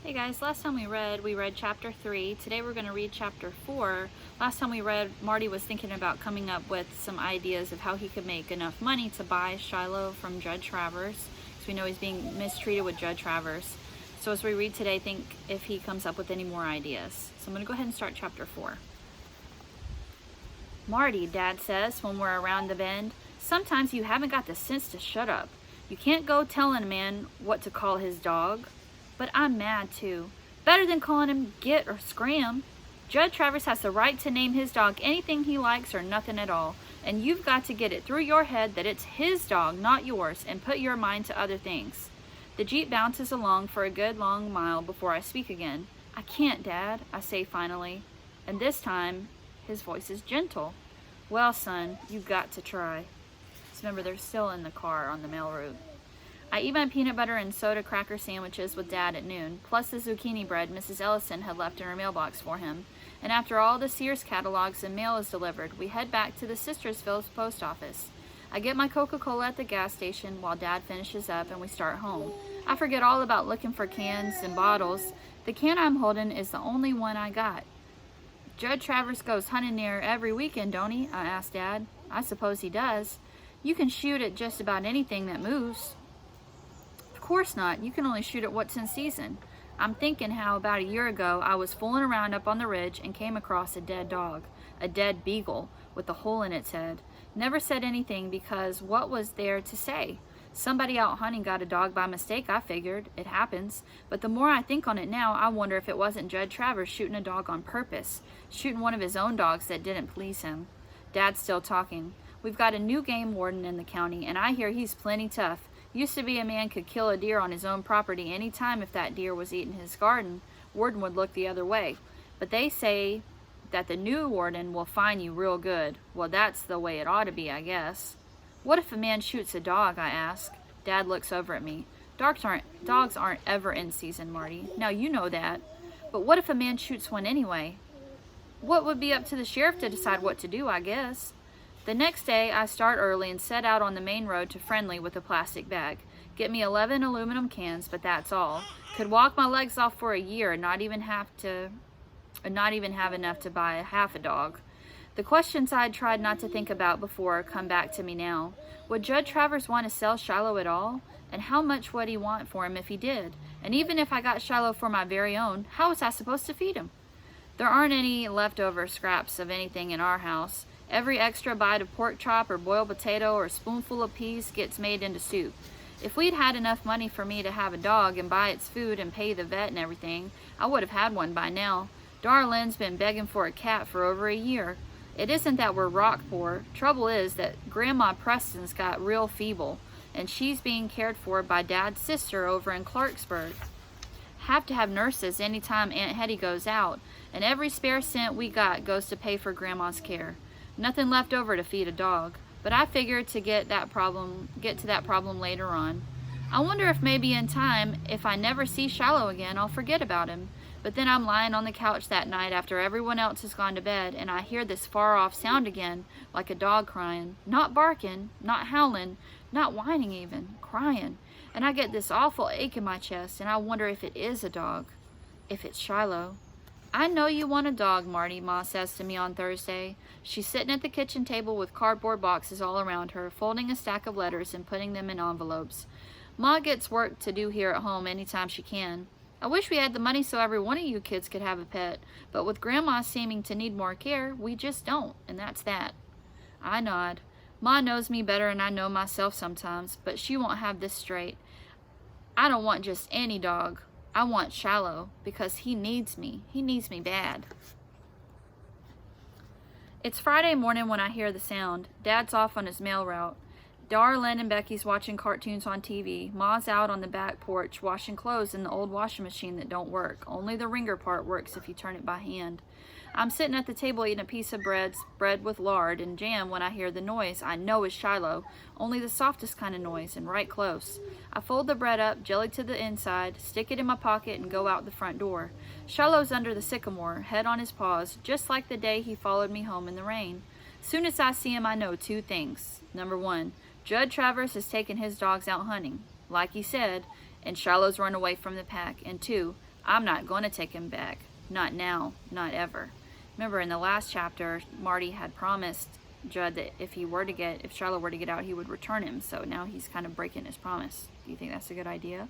Hey guys, last time we read chapter 3. Today we're going to read chapter 4. Last time we read, Marty was thinking about coming up with some ideas of how he could make enough money to buy Shiloh from Judge Travers, because we know he's being mistreated with Judge Travers. So as we read today, think if he comes up with any more ideas. So I'm going to go ahead and start chapter 4. Marty, Dad says when we're around the bend, sometimes you haven't got the sense to shut up. You can't go telling a man what to call his dog. But I'm mad too. Better than calling him Git or Scram. Judge Travers has the right to name his dog anything he likes or nothing at all. And you've got to get it through your head that it's his dog, not yours, and put your mind to other things. The Jeep bounces along for a good long mile before I speak again. I can't, Dad, I say finally. And this time, his voice is gentle. Well, son, you've got to try. So remember, they're still in the car on the mail route. I eat my peanut butter and soda cracker sandwiches with Dad at noon, plus the zucchini bread Mrs. Ellison had left in her mailbox for him. And after all the Sears catalogs and mail is delivered, we head back to the Sistersville post office. I get my Coca-Cola at the gas station while Dad finishes up and we start home. I forget all about looking for cans and bottles. The can I'm holding is the only one I got. Judge Travers goes hunting there every weekend, don't he? I asked Dad. I suppose he does. You can shoot at just about anything that moves. Of course not. You can only shoot at what's in season. I'm thinking how about a year ago I was fooling around up on the ridge and came across a dead dog, a dead beagle with a hole in its head. Never said anything because what was there to say? Somebody out hunting got a dog by mistake, I figured. It happens. But the more I think on it now, I wonder if it wasn't Judge Travers shooting a dog on purpose, shooting one of his own dogs that didn't please him. Dad's still talking. We've got a new game warden in the county, and I hear he's plenty tough. Used to be a man could kill a deer on his own property any time if that deer was eating his garden. Warden would look the other way. But they say that the new warden will fine you real good. Well, that's the way it ought to be, I guess. What if a man shoots a dog, I ask. Dad looks over at me. Dogs aren't ever in season, Marty. Now you know that. But what if a man shoots one anyway? What would be up to the sheriff to decide what to do, I guess. The next day, I start early and set out on the main road to Friendly with a plastic bag. Get me 11 aluminum cans, but that's all. Could walk my legs off for a year and not even have enough to buy half a dog. The questions I'd tried not to think about before come back to me now. Would Judge Travers want to sell Shiloh at all? And how much would he want for him if he did? And even if I got Shiloh for my very own, how was I supposed to feed him? There aren't any leftover scraps of anything in our house. Every extra bite of pork chop or boiled potato or spoonful of peas gets made into soup. If we'd had enough money for me to have a dog and buy its food and pay the vet and everything, I would have had one by now. Darlene's been begging for a cat for over a year. It isn't that we're rock poor. Trouble is that Grandma Preston's got real feeble, and she's being cared for by Dad's sister over in Clarksburg. Have to have nurses anytime Aunt Hetty goes out, and every spare cent we got goes to pay for Grandma's care. Nothing left over to feed a dog, but I figured to get to that problem later on. I wonder if maybe in time, if I never see Shiloh again, I'll forget about him. But then I'm lying on the couch that night after everyone else has gone to bed, and I hear this far-off sound again, like a dog crying. Not barking, not howling, not whining even, crying. And I get this awful ache in my chest, and I wonder if it is a dog, if it's Shiloh. I know you want a dog, Marty, Ma says to me on Thursday. She's sitting at the kitchen table with cardboard boxes all around her, folding a stack of letters and putting them in envelopes. Ma gets work to do here at home anytime she can. I wish we had the money so every one of you kids could have a pet, but with Grandma seeming to need more care, we just don't, and that's that. I nod. Ma knows me better than I know myself sometimes, but she won't have this straight. I don't want just any dog. I want Shiloh because he needs me. He needs me bad. It's Friday morning when I hear the sound. Dad's off on his mail route. Darlene and Becky's watching cartoons on TV. Ma's out on the back porch washing clothes in the old washing machine that don't work. Only the wringer part works if you turn it by hand. I'm sitting at the table eating a piece of bread with lard and jam when I hear the noise I know is Shiloh, only the softest kind of noise and right close. I fold the bread up, jelly to the inside, stick it in my pocket and go out the front door. Shiloh's under the sycamore, head on his paws, just like the day he followed me home in the rain. Soon as I see him, I know two things. Number one, Judge Travers has taken his dogs out hunting, like he said, and Shiloh's run away from the pack. And two, I'm not going to take him back. Not now, not ever. Remember in the last chapter, Marty had promised Judd that if Shiloh were to get out, he would return him. So now he's kind of breaking his promise. Do you think that's a good idea?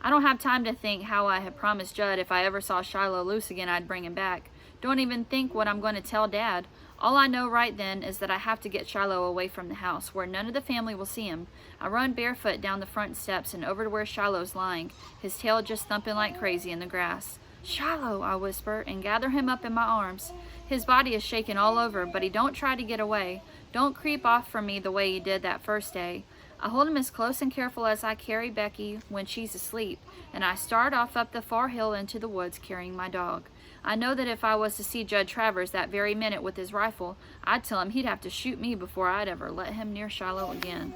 I don't have time to think how I had promised Judd if I ever saw Shiloh loose again, I'd bring him back. Don't even think what I'm going to tell Dad. All I know right then is that I have to get Shiloh away from the house, where none of the family will see him. I run barefoot down the front steps and over to where Shiloh's lying, his tail just thumping like crazy in the grass. "Shiloh," I whisper, and gather him up in my arms. His body is shaking all over, but he don't try to get away. Don't creep off from me the way he did that first day. I hold him as close and careful as I carry Becky when she's asleep, and I start off up the far hill into the woods carrying my dog. I know that if I was to see Judd Travers that very minute with his rifle, I'd tell him he'd have to shoot me before I'd ever let him near Shiloh again.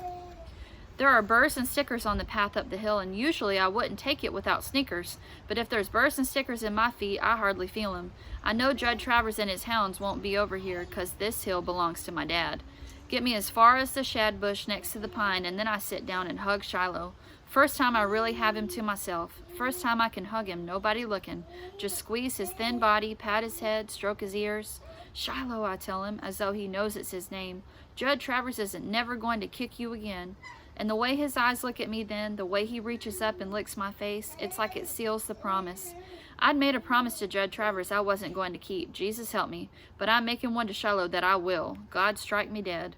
There are burrs and stickers on the path up the hill, and usually I wouldn't take it without sneakers, but if there's burrs and stickers in my feet, I hardly feel 'em. I know Judd Travers and his hounds won't be over here, 'cause this hill belongs to my dad. Get me as far as the shad bush next to the pine, and then I sit down and hug Shiloh. First time I really have him to myself. First time I can hug him, nobody looking. Just squeeze his thin body, pat his head, stroke his ears. "Shiloh," I tell him, as though he knows it's his name. "Judd Travers isn't never going to kick you again." And the way his eyes look at me then, the way he reaches up and licks my face, it's like it seals the promise. I'd made a promise to Judd Travers I wasn't going to keep. Jesus help me. But I'm making one to Shiloh that I will. God strike me dead.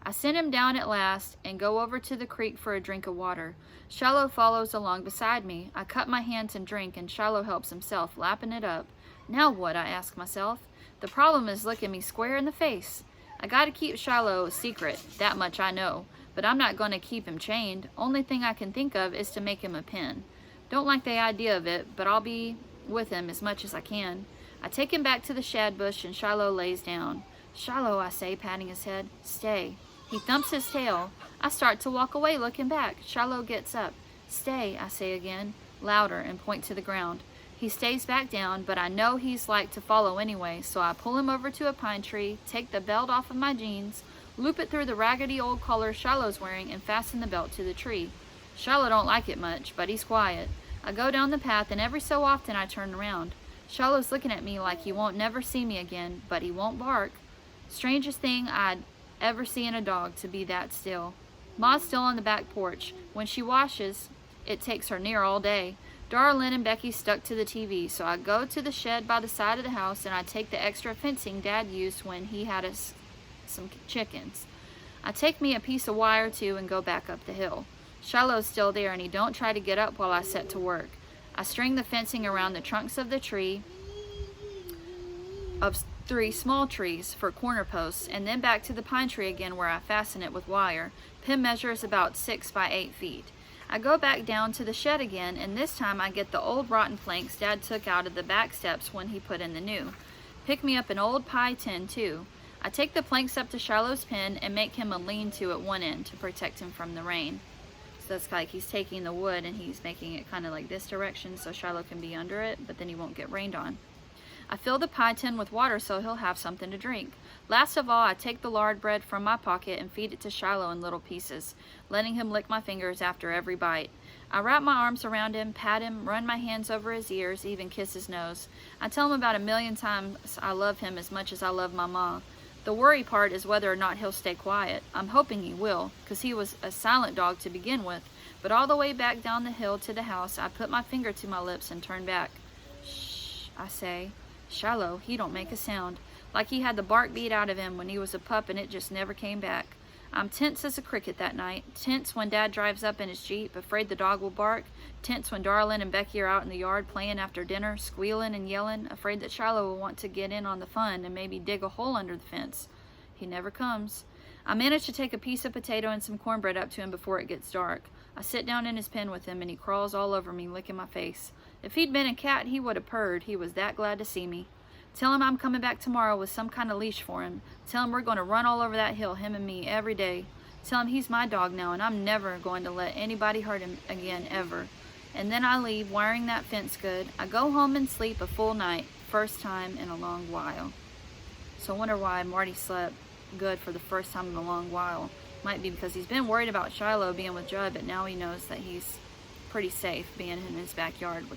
I send him down at last and go over to the creek for a drink of water. Shiloh follows along beside me. I cup my hands and drink, and Shiloh helps himself, lapping it up. Now what, I ask myself. The problem is looking me square in the face. I gotta keep Shiloh a secret, that much I know. But I'm not going to keep him chained. Only thing I can think of is to make him a pen. Don't like the idea of it, but I'll be with him as much as I can. I take him back to the shad bush, and Shiloh lays down. "Shiloh," I say, patting his head. "Stay." He thumps his tail. I start to walk away, looking back. Shiloh gets up. "Stay," I say again, louder, and point to the ground. He stays back down, but I know he's like to follow anyway, so I pull him over to a pine tree, take the belt off of my jeans, loop it through the raggedy old collar Shiloh's wearing, and fasten the belt to the tree. Shiloh don't like it much, but he's quiet. I go down the path, and every so often I turn around. Shiloh's looking at me like he won't never see me again, but he won't bark. Strangest thing I'd ever see in a dog, to be that still. Ma's still on the back porch. When she washes, it takes her near all day. Darlin and Becky stuck to the TV, so I go to the shed by the side of the house, and I take the extra fencing Dad used when he had us some chickens. I take me a piece of wire too and go back up the hill. Shiloh's still there, and he don't try to get up while I set to work. I string the fencing around the trunks of the tree, of 3 small trees for corner posts, and then back to the pine tree again, where I fasten it with wire. Pin measure is about 6 by 8 feet. I go back down to the shed again, and this time I get the old rotten planks Dad took out of the back steps when he put in the new. Pick me up an old pie tin too. I take the planks up to Shiloh's pen and make him a lean-to at one end to protect him from the rain. So that's like he's taking the wood and he's making it kind of like this direction so Shiloh can be under it, but then he won't get rained on. I fill the pie tin with water so he'll have something to drink. Last of all, I take the lard bread from my pocket and feed it to Shiloh in little pieces, letting him lick my fingers after every bite. I wrap my arms around him, pat him, run my hands over his ears, even kiss his nose. I tell him about 1,000,000 times I love him as much as I love my ma. The worry part is whether or not he'll stay quiet. I'm hoping he will, 'cause he was a silent dog to begin with, but all the way back down the hill to the house, I put my finger to my lips and turn back. "Shh," I say. Shiloh, he don't make a sound, like he had the bark beat out of him when he was a pup and it just never came back. I'm tense as a cricket that night, tense when Dad drives up in his Jeep, afraid the dog will bark, tense when Darlin and Becky are out in the yard playing after dinner, squealing and yelling, afraid that Shiloh will want to get in on the fun and maybe dig a hole under the fence. He never comes. I manage to take a piece of potato and some cornbread up to him before it gets dark. I sit down in his pen with him, and he crawls all over me, licking my face. If he'd been a cat, he would have purred. He was that glad to see me. Tell him I'm coming back tomorrow with some kind of leash for him. Tell him we're going to run all over that hill, him and me, every day. Tell him he's my dog now, and I'm never going to let anybody hurt him again, ever. And then I leave, wiring that fence good. I go home and sleep a full night, first time in a long while. So I wonder why Marty slept good for the first time in a long while. Might be because he's been worried about Shiloh being with Judd, but now he knows that he's pretty safe being in his backyard with